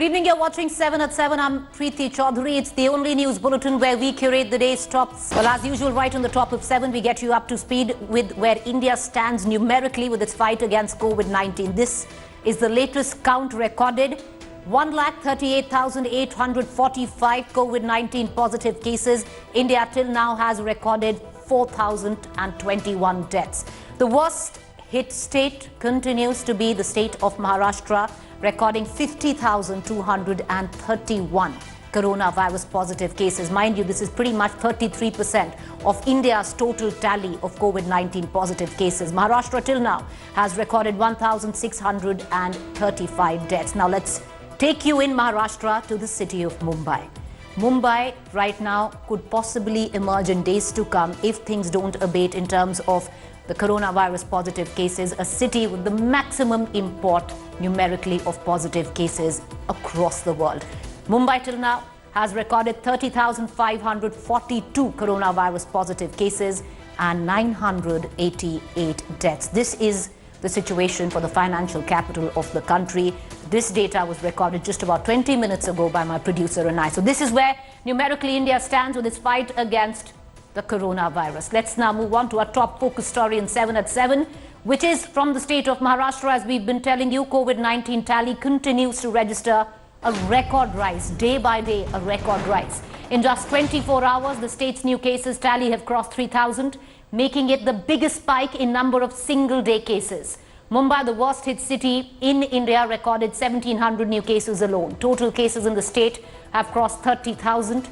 evening, you're watching 7 at 7. I'm Preeti Chaudhary. It's the only news bulletin where we curate the day's tops. Well, as usual, right on the top of 7, we get you up to speed with where India stands numerically with its fight against COVID-19. This is the latest count recorded. 138,845 COVID-19 positive cases. India till now has recorded 4,021 deaths. The worst hit state continues to be the state of Maharashtra, recording 50,231 coronavirus positive cases. Mind you, this is pretty much 33% of India's total tally of COVID-19 positive cases. Maharashtra till now has recorded 1,635 deaths. Now let's take you in Maharashtra to the city of Mumbai. Mumbai right now could possibly emerge in days to come if things don't abate in terms of the coronavirus positive cases, a city with the maximum import numerically of positive cases across the world. Mumbai till now has recorded 30,542 coronavirus positive cases and 988 deaths. This is the situation for the financial capital of the country. This data was recorded just about 20 minutes ago by my producer and I. So this is where numerically India stands with its fight against the coronavirus. Let's now move on to our top focus story in 7 at 7, which is from the state of Maharashtra. As we've been telling you, COVID-19 tally continues to register a record rise, day by day, a record rise. In just 24 hours, the state's new cases tally have crossed 3,000, making it the biggest spike in number of single-day cases. Mumbai, the worst hit city in India, recorded 1,700 new cases alone. Total cases in the state have crossed 30,000.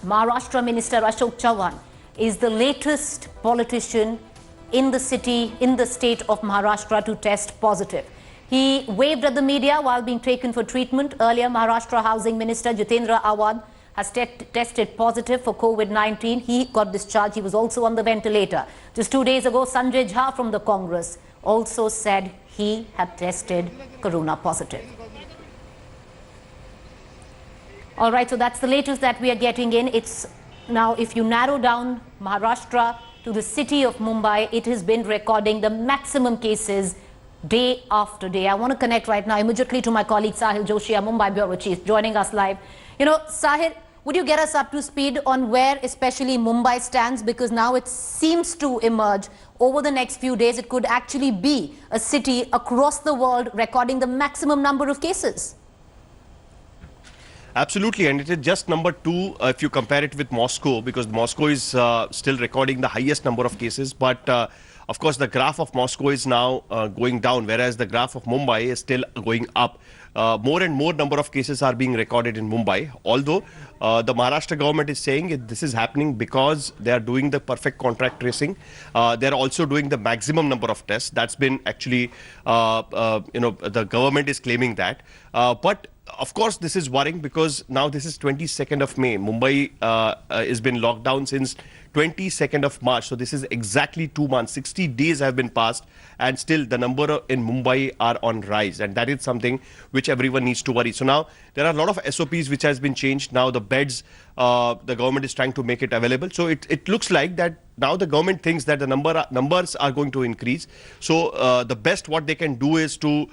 Maharashtra Minister Ashok Chavan is the latest politician in the city, in the state of Maharashtra to test positive. He waved at the media while being taken for treatment. Earlier, Maharashtra Housing Minister Jitendra Awad has tested positive for COVID-19. He got discharged. He was also on the ventilator. Just 2 days ago, Sanjay Jha from the Congress also said he had tested corona positive. All right, so that's the latest that we are getting in. It's now, if you narrow down Maharashtra to the city of Mumbai, it has been recording the maximum cases day after day. I want to connect right now immediately to my colleague Sahil Joshi, our Mumbai Bureau Chief, joining us live. You know, Sahil, would you get us up to speed on where especially Mumbai stands? Because now it seems to emerge over the next few days. It could actually be a city across the world recording the maximum number of cases. Absolutely, and it is just number 2 if you compare it with Moscow, because Moscow is still recording the highest number of cases. But of course, the graph of Moscow is now going down, whereas the graph of Mumbai is still going up. More and more number of cases are being recorded in Mumbai, although the Maharashtra government is saying this is happening because they are doing the perfect contact tracing. They are also doing the maximum number of tests. That's been actually, the government is claiming that. But of course, this is worrying because now this is 22nd of May. Mumbai has been locked down since 22nd of March. So this is exactly 2 months. 60 days have been passed and still the number in Mumbai are on rise. And that is something which everyone needs to worry. So now there are a lot of SOPs which has been changed. Now the beds, the government is trying to make it available. So it looks like that now the government thinks that the numbers are going to increase. So the best what they can do is to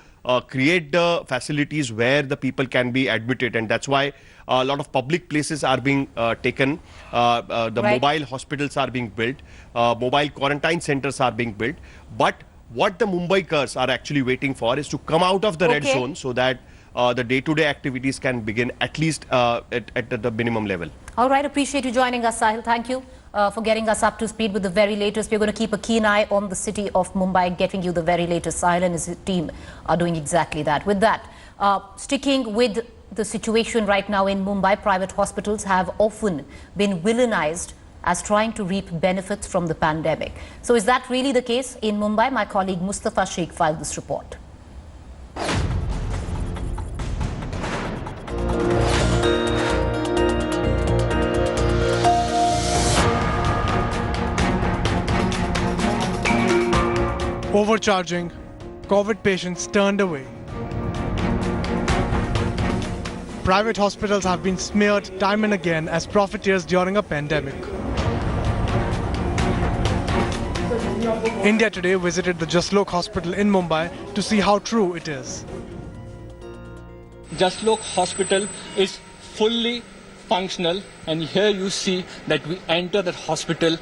create the facilities where the people can be admitted, and that's why a lot of public places are being taken. Mobile hospitals are being built, mobile quarantine centers are being built. But what the Mumbaikars are actually waiting for is to come out of the red zone so that the day-to-day activities can begin at least at the minimum level. All right, appreciate you joining us, Sahil. Thank you for getting us up to speed with the very latest. We're going to keep a keen eye on the city of Mumbai, getting you the very latest. Sahil and his team are doing exactly that. With that, sticking with the situation right now in Mumbai, private hospitals have often been villainized as trying to reap benefits from the pandemic. So is that really the case in Mumbai? My colleague Mustafa Sheikh filed this report. Overcharging, COVID patients turned away. Private hospitals have been smeared time and again as profiteers during a pandemic. India Today visited the Jaslok Hospital in Mumbai to see how true it is. Jaslok Hospital is fully functional, and here you see that we enter that hospital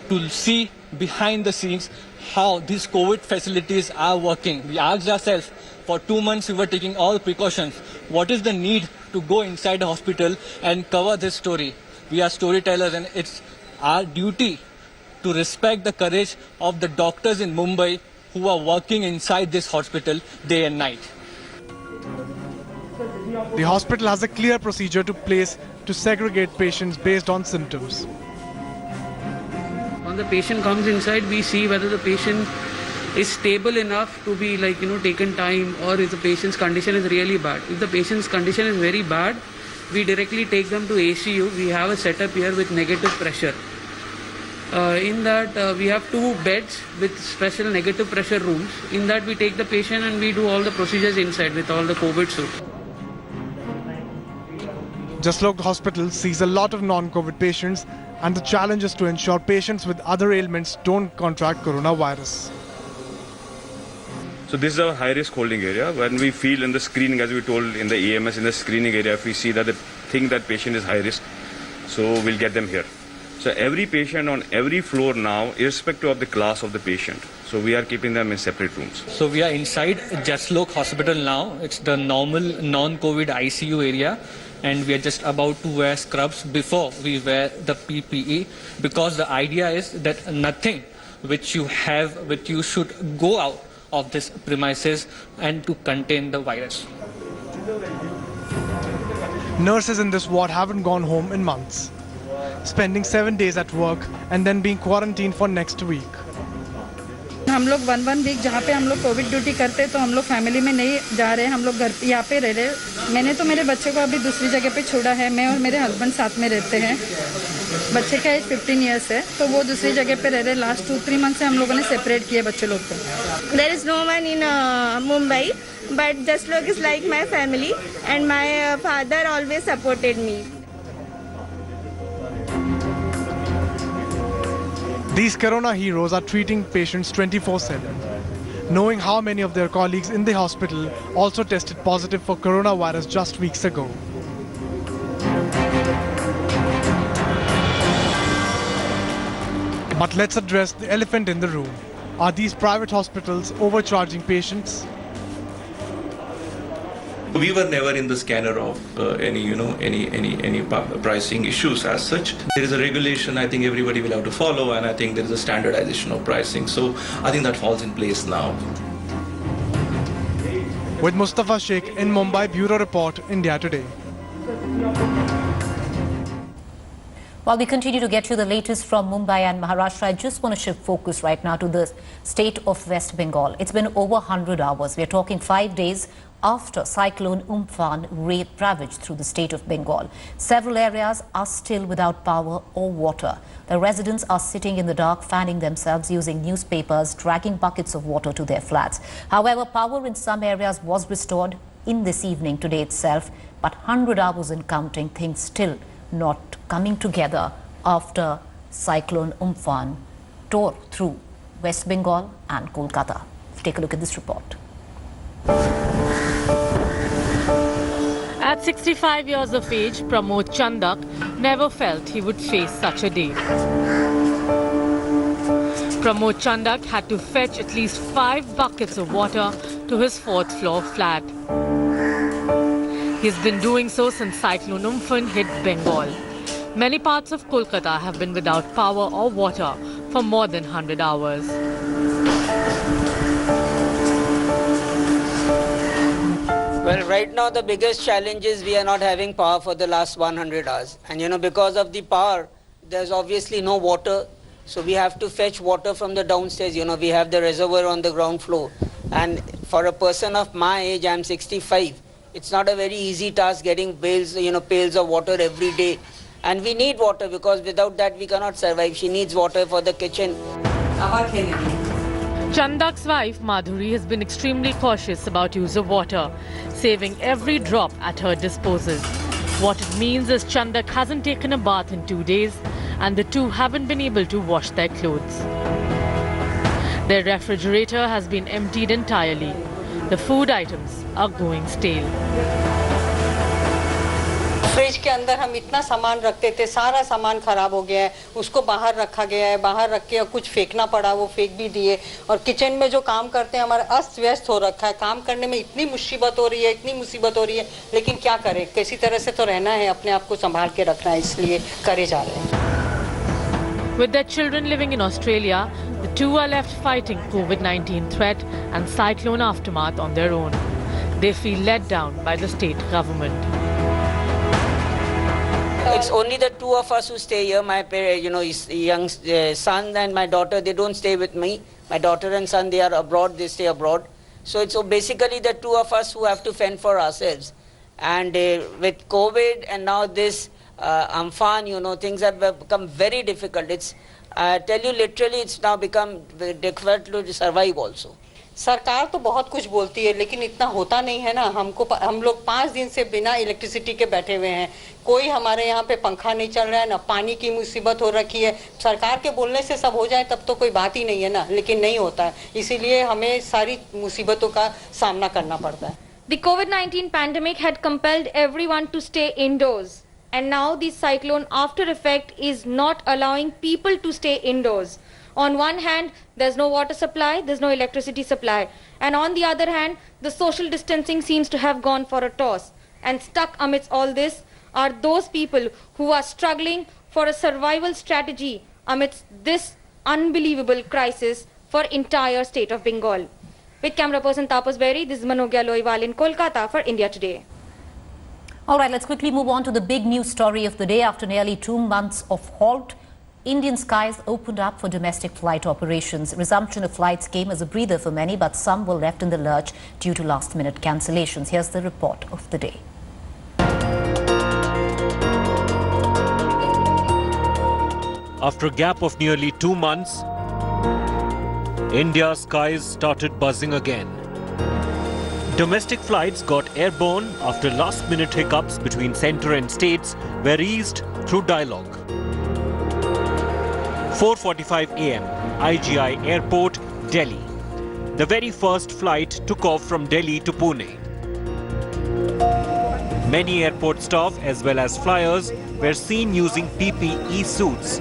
to see behind the scenes how these COVID facilities are working. We asked ourselves, for 2 months we were taking all precautions. What is the need to go inside the hospital and cover this story? We are storytellers, and it's our duty to respect the courage of the doctors in Mumbai who are working inside this hospital day and night. The hospital has a clear procedure to segregate patients based on symptoms. When the patient comes inside, we see whether the patient is stable enough to be taken time, or if the patient's condition is really bad. If the patient's condition is very bad, we directly take them to ACU. We have a setup here with negative pressure. In that we have 2 beds with special negative pressure rooms. In that we take the patient and we do all the procedures inside with all the COVID suits. Jaslok Hospital sees a lot of non-COVID patients, and the challenge is to ensure patients with other ailments don't contract coronavirus. So this is our high-risk holding area. When we feel in the screening, as we told in the EMS, in the screening area, if we see that that patient is high risk, so we'll get them here. So every patient on every floor now, irrespective of the class of the patient, so we are keeping them in separate rooms. So we are inside Jaslok Hospital now. It's the normal non-COVID ICU area, and we are just about to wear scrubs before we wear the PPE, because the idea is that nothing which you should go out of this premises and to contain the virus. Nurses in this ward haven't gone home in months, spending 7 days at work and then being quarantined for next week. हम लोग 1 week जहाँ पे हम लोग Covid duty करते तो हम लोग फैमिली में नहीं जा रहे, हम लोग घर यहाँ पे रह रहे। मैंने तो मेरे बच्चे को अभी दूसरी जगह पे छोड़ा है, मैं और मेरे हस्बैंड साथ में रहते हैं। बच्चे का एज 15 इयर्स है, तो वो दूसरी जगह पे रह रहे। लास्ट 2-3 मंथ से हम लोगों ने सेपरेट किए बच्चे लोग को। There is no one in Mumbai, but Jaslok is like my family, and my father always supported me. These corona heroes are treating patients 24/7, knowing how many of their colleagues in the hospital also tested positive for coronavirus just weeks ago. But let's address the elephant in the room. Are these private hospitals overcharging patients? We were never in the scanner of any pricing issues as such. There is a regulation I think everybody will have to follow, and I think there is a standardization of pricing. So I think that falls in place now. With Mustafa Sheikh in Mumbai, Bureau Report, India Today. While we continue to get you the latest from Mumbai and Maharashtra, I just want to shift focus right now to the state of West Bengal. It's been over 100 hours. We're talking 5 days after Cyclone Umphan ravaged through the state of Bengal. Several areas are still without power or water. The residents are sitting in the dark, fanning themselves using newspapers, dragging buckets of water to their flats. However, power in some areas was restored in this evening today itself, but 100 hours in counting, things still not coming together after Cyclone Umphan tore through West Bengal and Kolkata. Take a look at this report. At 65 years of age, Pramod Chandak never felt he would face such a day. Pramod Chandak had to fetch at least 5 buckets of water to his 4th floor flat. He's been doing so since Cyclone Umphan hit Bengal. Many parts of Kolkata have been without power or water for more than 100 hours. Well, right now the biggest challenge is we are not having power for the last 100 hours. And because of the power, there's obviously no water. So we have to fetch water from the downstairs. We have the reservoir on the ground floor. And for a person of my age, I'm 65. It's not a very easy task getting pails of water every day. And we need water because without that we cannot survive. She needs water for the kitchen. Chandak's wife, Madhuri, has been extremely cautious about use of water, saving every drop at her disposal. What it means is Chandak hasn't taken a bath in 2 days, and the two haven't been able to wash their clothes. Their refrigerator has been emptied entirely. The food items are going stale. Fridge के अंदर हम इतना सामान रखते थे, सारा सामान खराब हो गया है, उसको बाहर रखा गया है, बाहर रख के कुछ फेंकना पड़ा, वो फेंक भी दिए। और किचन में जो काम करते हैं हमारा अस्त व्यस्त हो रखा है, काम करने में इतनी मुसीबत हो रही है, इतनी मुसीबत हो रही है, लेकिन क्या करें, किसी तरह से तो रहना है, अपने आप को संभाल के रखना है, इसलिए करे जा रहे हैं। With their children living in Australia, the two are left fighting COVID-19 threat and cyclone aftermath on their own. They feel let down by the state government. It's only the two of us who stay here. My young son and my daughter, they don't stay with me. My daughter and son, they are abroad, they stay abroad. So it's basically the two of us who have to fend for ourselves. And with COVID and now this Amphan, things have become very difficult. I tell you literally, it's now become difficult to survive also. सरकार तो बहुत कुछ बोलती है, लेकिन इतना होता नहीं है ना। हम लोग 5 दिन से बिना इलेक्ट्रिसिटी के बैठे हुए हैं, कोई हमारे यहाँ पे पंखा नहीं चल रहा है, ना पानी की मुसीबत हो रखी है। सरकार के बोलने से सब हो जाए तब तो कोई बात ही नहीं है ना, लेकिन नहीं होता है, इसीलिए हमें सारी मुसीबतों का सामना करना पड़ता है। The COVID-19 pandemic had compelled everyone to stay indoors, and now the cyclone after effect is not allowing people to stay indoors. On one hand, there's no water supply, there's no electricity supply. And on the other hand, the social distancing seems to have gone for a toss. And stuck amidst all this are those people who are struggling for a survival strategy amidst this unbelievable crisis for entire state of Bengal. With camera person Tapas Berry, this is Manogya Loiwal in Kolkata for India Today. All right, let's quickly move on to the big news story of the day. After nearly 2 months of halt, Indian skies opened up for domestic flight operations. Resumption of flights came as a breather for many, but some were left in the lurch due to last-minute cancellations. Here's the report of the day. After a gap of nearly 2 months, India's skies started buzzing again. Domestic flights got airborne after last-minute hiccups between centre and states were eased through dialogue. 4:45 a.m. IGI Airport, Delhi. The very first flight took off from Delhi to Pune. Many airport staff as well as flyers were seen using PPE suits.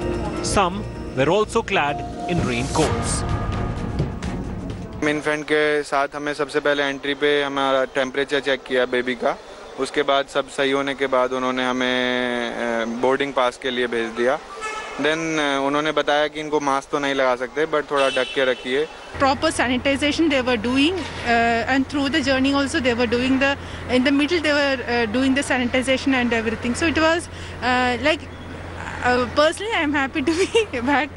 Some were also clad in raincoats. Infant के साथ हमें सबसे पहले entry पे हमारा temperature check किया baby का। उसके बाद सब सही होने के बाद उन्होंने हमें बोर्डिंग पास के लिए भेज दिया। देन उन्होंने बताया कि इनको मास्क तो नहीं लगा सकते, बट थोड़ा ढक के रखिए। Proper sanitization they were doing, and through the journey also they were doing in the middle they were doing the sanitization and everything. So it was personally I am happy to be back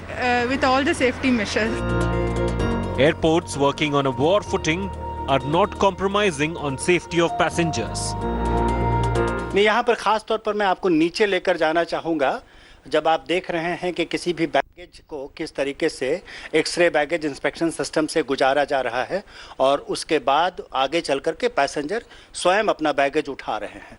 with all the safety measures. Airports working on a war footing are not compromising on safety of passengers. मैं यहाँ पर खास तौर पर मैं आपको नीचे लेकर जाना चाहूँगा। जब आप देख रहे हैं कि किसी भी बैगेज को किस तरीके से एक्सरे बैगेज इंस्पेक्शन सिस्टम से गुजारा जा रहा है और उसके बाद आगे चल कर के पैसेंजर स्वयं अपना बैगेज उठा रहे हैं।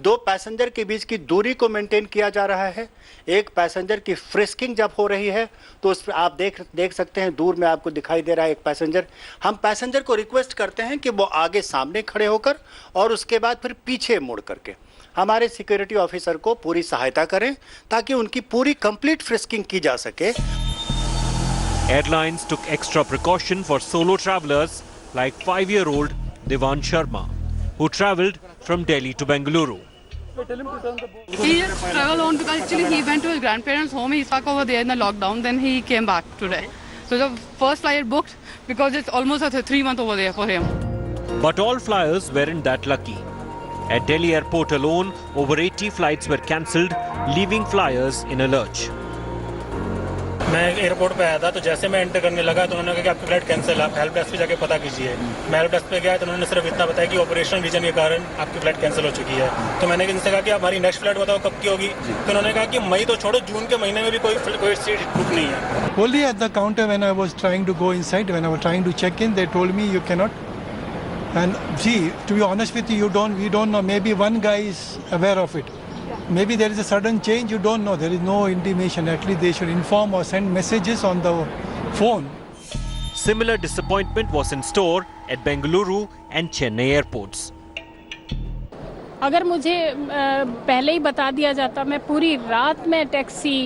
2 पैसेंजर के बीच की दूरी को मेंटेन किया जा रहा है। एक पैसेंजर की फ्रिस्किंग जब हो रही है तो उस पर आप देख सकते हैं, दूर में आपको दिखाई दे रहा है एक पैसेंजर। हम पैसेंजर को रिक्वेस्ट करते हैं कि वो आगे सामने खड़े होकर और उसके बाद फिर पीछे मुड़ करके हमारे सिक्योरिटी ऑफिसर को पूरी सहायता करें ताकि उनकी पूरी कंप्लीट फ्रिस्किंग की जा सके। Airlines took extra precaution for solo travelers like 5-year-old Devan Sharma, who travelled from Delhi to Bengaluru. He just traveled on because actually he went to his grandparents' home. He stuck over there in the lockdown. Then he came back today. So the first flight booked because it's almost 3 months over there for him. But all flyers weren't that lucky. At Delhi airport alone, over 80 flights were cancelled, leaving flyers in a lurch. मैं airport पे आया था, तो जैसे मैं enter करने लगा तो उन्होंने कहा कि आपकी फ्लाइट कैंसिल है, आप हेल्प डेस्क पे जाके पता कीजिए। मैं हेल्प डेस्क पे गया तो उन्होंने सिर्फ इतना बताया कि ऑपरेशन रीजन के कारण आपकी फ्लाइट कैंसिल हो चुकी है। तो मैंने इनसे कहा कि हमारी नेक्स्ट फ्लाइट बताओ कब की होगी। तो उन्होंने कहा कि मई तो छोड़ो, जून के महीने में भी कोई सीट बुक नहीं है। Only at the counter when I was trying to go inside, when I was trying to check in, they told me you cannot. And see, to be honest with you, we don't know. Maybe one guy is aware of it. Maybe there is a sudden change, you don't know. There is no intimation. At least they should inform or send messages on the phone. Similar disappointment was in store at Bengaluru and Chennai airports. अगर मुझे पहले ही बता दिया जाता, मैं पूरी रात में टैक्सी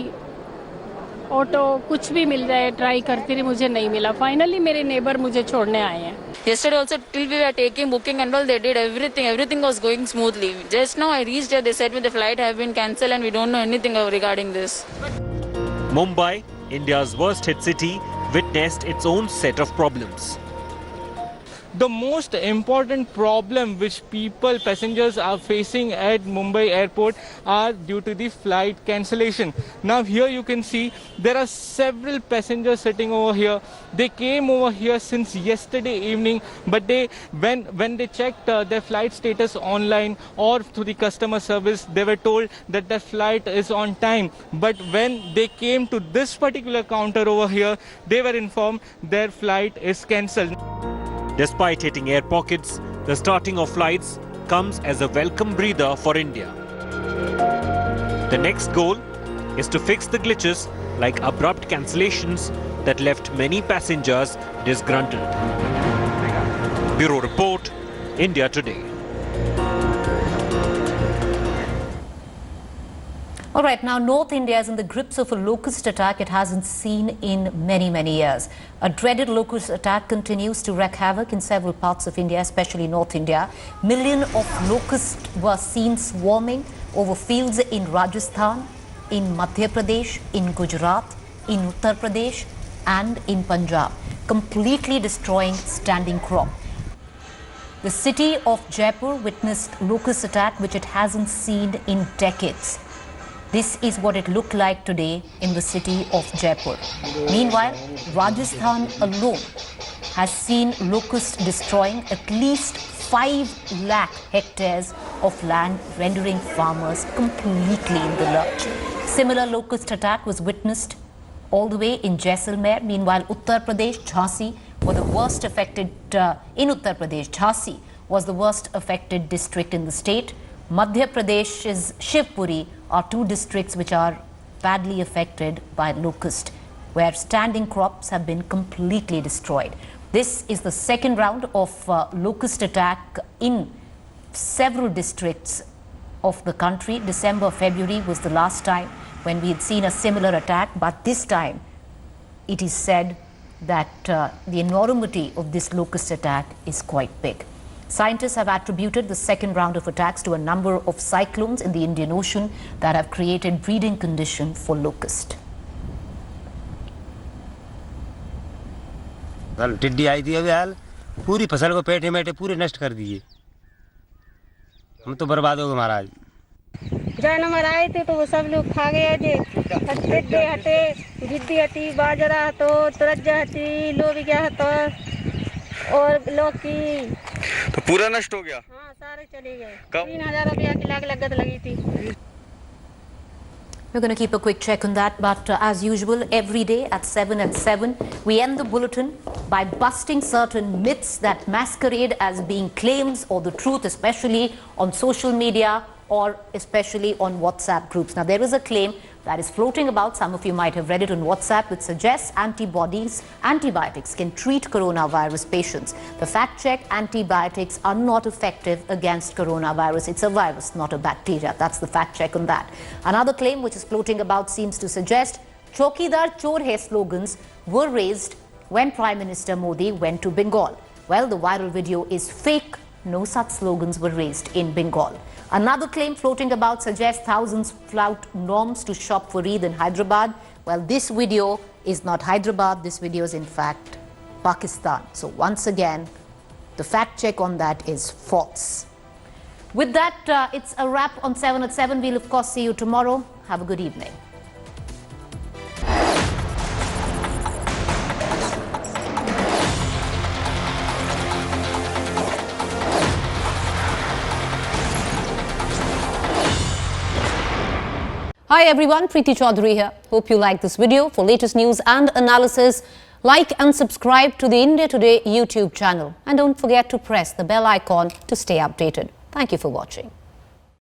ऑटो कुछ भी मिल जाए ट्राई करती रही, मुझे नहीं मिला। फाइनली मेरे नेबर मुझे छोड़ने आए हैं। Yesterday also till we were taking booking and all, they did everything was going smoothly. Just now I reached here, they said me the flight have been cancelled and we don't know anything regarding this. Mumbai, India's worst hit city, witnessed its own set of problems. The most important problem which passengers are facing at Mumbai airport are due to the flight cancellation. Now here you can see there are several passengers sitting over here. They came over here since yesterday evening, but when they checked their flight status online or through the customer service, they were told that their flight is on time. But when they came to this particular counter over here, they were informed their flight is cancelled. Despite hitting air pockets, the starting of flights comes as a welcome breather for India. The next goal is to fix the glitches like abrupt cancellations that left many passengers disgruntled. Bureau Report, India Today. All right, now North India is in the grips of a locust attack it hasn't seen in many, many years. A dreaded locust attack continues to wreak havoc in several parts of India, especially North India. Millions of locusts were seen swarming over fields in Rajasthan, in Madhya Pradesh, in Gujarat, in Uttar Pradesh and in Punjab, completely destroying standing crop. The city of Jaipur witnessed locust attack which it hasn't seen in decades. This is what it looked like today in the city of Jaipur. Meanwhile, Rajasthan alone has seen locusts destroying at least 5 lakh hectares of land, rendering farmers completely in the lurch. Similar locust attack was witnessed all the way in Jaisalmer. Meanwhile, Uttar Pradesh, Jhansi were the worst affected. In Uttar Pradesh, Jhansi was the worst affected district in the state. Madhya Pradesh's Shivpuri are 2 districts which are badly affected by locust, where standing crops have been completely destroyed. This is the second round of locust attack in several districts of the country. December, February was the last time when we had seen a similar attack, but this time it is said that the enormity of this locust attack is quite big. Scientists have attributed the second round of attacks to a number of cyclones in the Indian Ocean that have created breeding condition for locust. कल टिड्डी आई थी, अभी हाल पूरी फसल को पेटे मेटे पूरे नष्ट कर दिए। हम तो बर्बाद हो गए महाराज। जानवर आए थे तो वो सब लोग खा गए थे। टिड्डे हटे, गिद्दी हटी, बाजरा हटो, तरज्जा हटी, लोबिया हटो और लौकी तो पूरा नष्ट हो गया। हाँ, सारे चले गए। 3000 रुपया की लागत लगी थी। We're going to keep a quick check on that, but as usual, every day at 7, we end the bulletin by busting certain myths that masquerade as being claims or the truth, especially on social media or especially on WhatsApp groups. Now, there is a claim that is floating about, some of you might have read it on WhatsApp, which suggests antibiotics can treat coronavirus patients. The fact check, antibiotics are not effective against coronavirus. It's a virus, not a bacteria. That's the fact check on that. Another claim which is floating about seems to suggest Chokidar Chor Hai slogans were raised when Prime Minister Modi went to Bengal. Well, the viral video is fake. No such slogans were raised in Bengal. Another claim floating about suggests thousands flout norms to shop for Eid in Hyderabad. Well, this video is not Hyderabad. This video is in fact Pakistan. So once again, the fact check on that is false. With that, it's a wrap on 7 at 7. We'll of course see you tomorrow. Have a good evening. Hi everyone, Preeti Chaudhary here. Hope you like this video. For latest news and analysis, like and subscribe to the India Today YouTube channel. And don't forget to press the bell icon to stay updated. Thank you for watching.